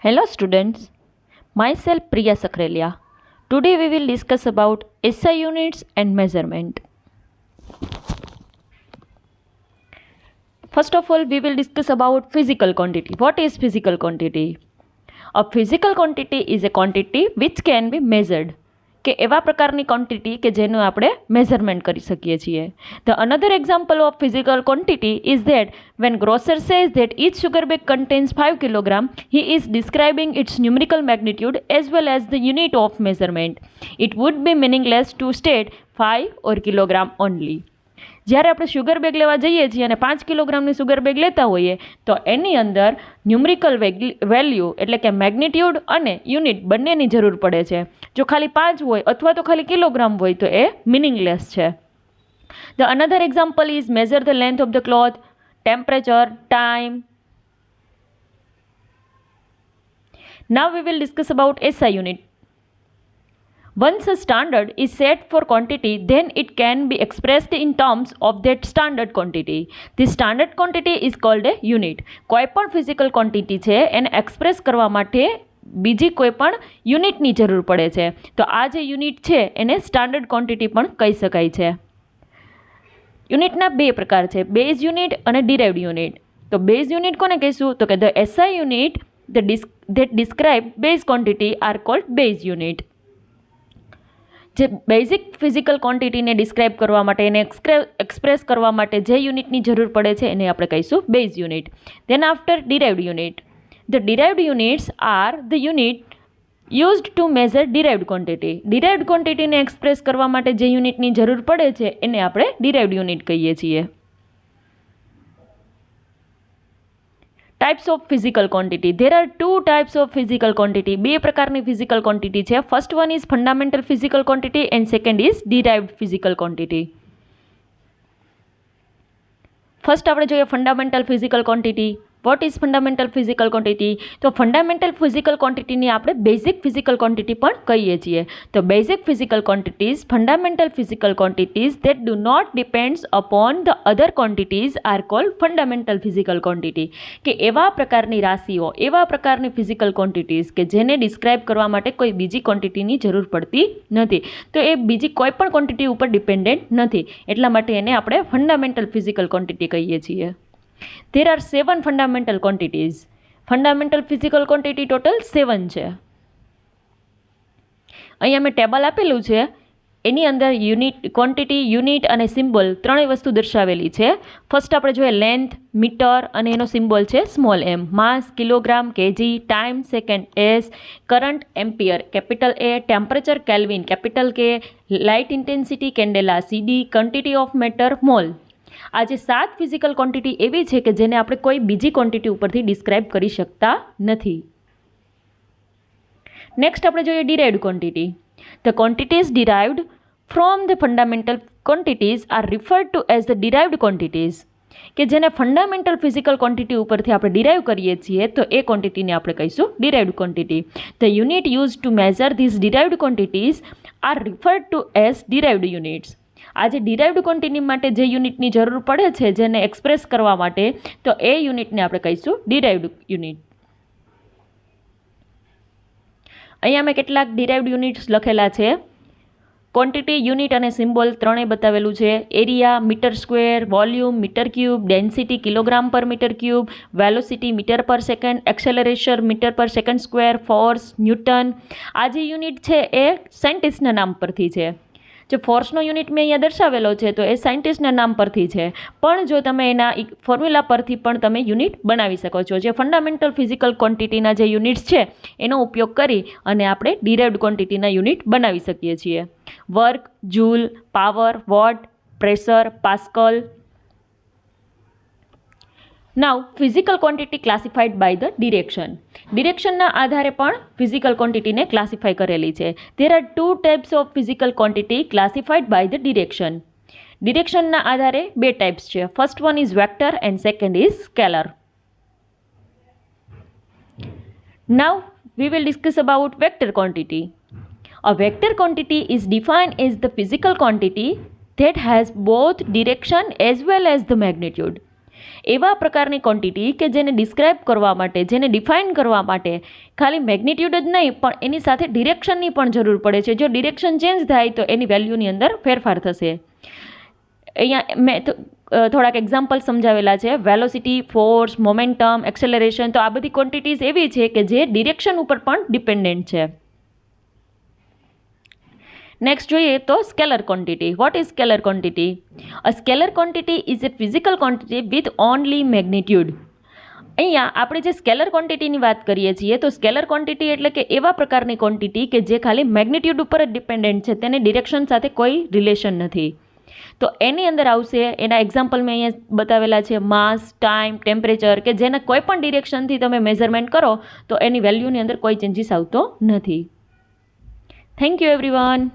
Hello students, myself Priya Sakrelia. Today we will discuss about SI units and measurement. First of all, we will discuss about physical quantity. What is physical quantity? A physical quantity is a quantity which can be measured. કે એવા પ્રકારની quantity કે જેનું આપણે measurement કરી શકીએ છીએ. The another example of physical quantity is that when grocer says that each sugar bag contains 5 kg, he is describing its numerical magnitude as well as the unit of measurement. It would be meaningless to state 5 or kilogram only. જ્યારે આપણે sugar bag લેવા જઈએ છીએ અને 5 કિલોગ્રામની sugar bag લેતા હોઈએ તો એની અંદર ન્યુમેરિકલ વેલ્યુ એટલે કે મેગ્નિટ્યુડ અને યુનિટ બંનેની જરૂર પડે છે. જો ખાલી 5 હોય અથવા તો ખાલી કિલોગ્રામ હોય તો એ મિનિંગલેસ છે. The another example is measure the length of the cloth, temperature, time. Now we will discuss about SI unit. Once a standard is set for quantity, then it can be expressed in terms of that standard quantity. This standard quantity is called a unit. કોઈ પણ physical quantity છે એને express કરવા માટે બીજી કોઈ પણ યુનિટની જરૂર પડે છે. તો આ જે યુનિટ છે એને સ્ટાન્ડર્ડ ક્વોન્ટિટી પણ કહી શકાય છે. યુનિટના બે પ્રકાર છે, બેઝ યુનિટ અને ડિરાઇવ્ડ યુનિટ. તો બેઝ યુનિટ કોને કહીશું? તો કે the SI unit that describe base quantity are called base unit. જે બેઝિક ફિઝિકલ ક્વોન્ટિટીને ડિસ્ક્રાઇબ કરવા માટે એને એક્સપ્રેસ કરવા માટે જે યુનિટની જરૂર પડે છે એને આપણે કહીશું base unit. Then after derived unit. The derived units are the unit used to measure derived quantity. Derived ક્વોન્ટિટીને એક્સપ્રેસ કરવા માટે જે યુનિટની જરૂર પડે છે એને આપણે ડિરાઇવ્ડ યુનિટ કહીએ છીએ. Types of physical quantity. There are two types of physical quantity. બે પ્રકારની ફિઝિકલ ક્વોન્ટિટી છે. First one is fundamental physical quantity and second is derived physical quantity. First આપણે જોઈએ fundamental physical quantity. What is fundamental physical quantity? તો fundamental physical ક્વોન્ટિટીની આપણે basic physical quantity પણ કહીએ છીએ. તો basic physical quantities, fundamental physical quantities that do not depends upon the other quantities R cold fundamental physical quantity. કે એવા પ્રકારની રાશિઓ, એવા પ્રકારની ફિઝિકલ ક્વોન્ટિટીઝ કે જેને ડિસ્ક્રાઇબ કરવા માટે કોઈ બીજી ક્વોન્ટિટીની જરૂર પડતી નથી. તો એ બીજી કોઈ પણ ક્વોન્ટિટી ઉપર ડિપેન્ડન્ટ નથી, એટલા માટે એને આપણે ફંડામેન્ટલ ફિઝિકલ ક્વોન્ટિટી કહીએ છીએ. There are 7 fundamental quantities. Fundamental physical quantity total 7 છે. અહીંયા મેં ટેબલ આપેલું છે, એની અંદર યુનિટ, ક્વોન્ટિટી, યુનિટ અને સિમ્બોલ ત્રણેય વસ્તુ દર્શાવેલી છે. ફર્સ્ટ આપણે જોઈએ લેન્થ, મીટર અને એનો સિમ્બોલ છે small m. Mass kilogram, kg. Time second s. Current ampere capital A. Temperature kelvin capital K. Light intensity candela cd. Quantity of matter mole. આ જે 7 ફિઝિકલ ક્વોન્ટિટી એવી છે કે જેને આપણે કોઈ બીજી ક્વોન્ટિટી ઉપરથી ડિસ્ક્રાઇબ કરી શકતા નથી. નેક્સ્ટ આપણે જોઈએ derived quantity. The quantities derived from the fundamental quantities are referred to as the derived quantities. કે જેને ફંડામેન્ટલ ફિઝિકલ ક્વોન્ટિટી ઉપરથી આપણે ડિરાઇવ કરીએ છીએ તો એ ક્વોન્ટિટીને આપણે કહીશું derived quantity. The unit use to measure this derived quantities are referred to as derived units. આ જે ડિરાઇવ્ડ ક્વોન્ટિટી માટે જે યુનિટની જરૂર પડે છે જેને એક્સપ્રેસ કરવા માટે તો એ યુનિટને આપણે કહીશું ડિરાઇવ્ડ યુનિટ. અહીંયા મેં કેટલાક ડિરાઇવ્ડ યુનિટ્સ લખેલા છે. ક્વોન્ટિટી, યુનિટ અને સિમ્બોલ ત્રણેય બતાવેલું છે. Area metre square, volume metre cube, density kilogram per metre cube, velocity metre per second, acceleration metre per second square, force newton. આ જે યુનિટ છે એ સાયન્ટિસ્ટના નામ પરથી છે. જે ફોર્સનો યુનિટ મેં અહીંયા દર્શાવેલો છે તો એ સાયન્ટિસ્ટના નામ પરથી છે, પણ જો તમે એના ફોર્મ્યુલા પરથી પણ તમે યુનિટ બનાવી શકો છો. જે ફંડામેન્ટલ ફિઝિકલ ક્વોન્ટિટીના જે યુનિટ્સ છે એનો ઉપયોગ કરી અને આપણે ડિરાઇવ્ડ ક્વોન્ટિટીના યુનિટ બનાવી શકીએ છીએ. Work, joule, power, watt, pressure, pascal. Now physical quantity classified by the direction. ડિરેક્શનના આધારે પણ ફિઝિકલ ક્વોન્ટિટીને ક્લાસિફાઈ કરેલી છે. There are 2 types of physical quantity classified by the direction. ડિરેક્શનના આધારે બે ટાઈપ્સ છે. First one is vector and second is scalar. Now we will discuss about vector quantity. A vector quantity is defined as the physical quantity that has both direction as well as the magnitude. એવા પ્રકારની quantity કે જેને describe કરવા માટે, જેને define કરવા માટે ખાલી મેગ્નિટ્યુડ જ નહીં પણ એની સાથે ડિરેક્શનની પણ જરૂર પડે છે. જો ડિરેક્શન ચેન્જ થાય તો એની વેલ્યુની અંદર ફેરફાર થશે. અહીંયા મેં થોડાક એક્ઝામ્પલ સમજાવેલા છે. Velocity, force, momentum, acceleration. તો આ બધી ક્વોન્ટિટીઝ એવી છે કે જે ડિરેક્શન ઉપર પણ ડિપેન્ડન્ટ છે. નેક્સ્ટ જોઈએ તો scalar quantity. What is scalar quantity? A scalar quantity is A physical quantity with only magnitude. અહીંયા આપણે જે સ્કેલર ક્વોન્ટિટીની વાત કરીએ છીએ તો સ્કેલર ક્વોન્ટિટી એટલે કે એવા પ્રકારની ક્વોન્ટિટી કે જે ખાલી મેગ્નિટ્યુડ ઉપર જ ડિપેન્ડન્ટ છે, તેને ડિરેક્શન સાથે કોઈ રિલેશન નથી. તો એની અંદર આવશે, એના એક્ઝામ્પલ મેં અહીંયા બતાવેલા છે, માસ, ટાઈમ, ટેમ્પરેચર, કે જેને કોઈ પણ ડિરેક્શનથી તમે મેઝરમેન્ટ કરો તો એની વેલ્યુની અંદર કોઈ ચેન્જીસ આવતો નથી. Thank you everyone.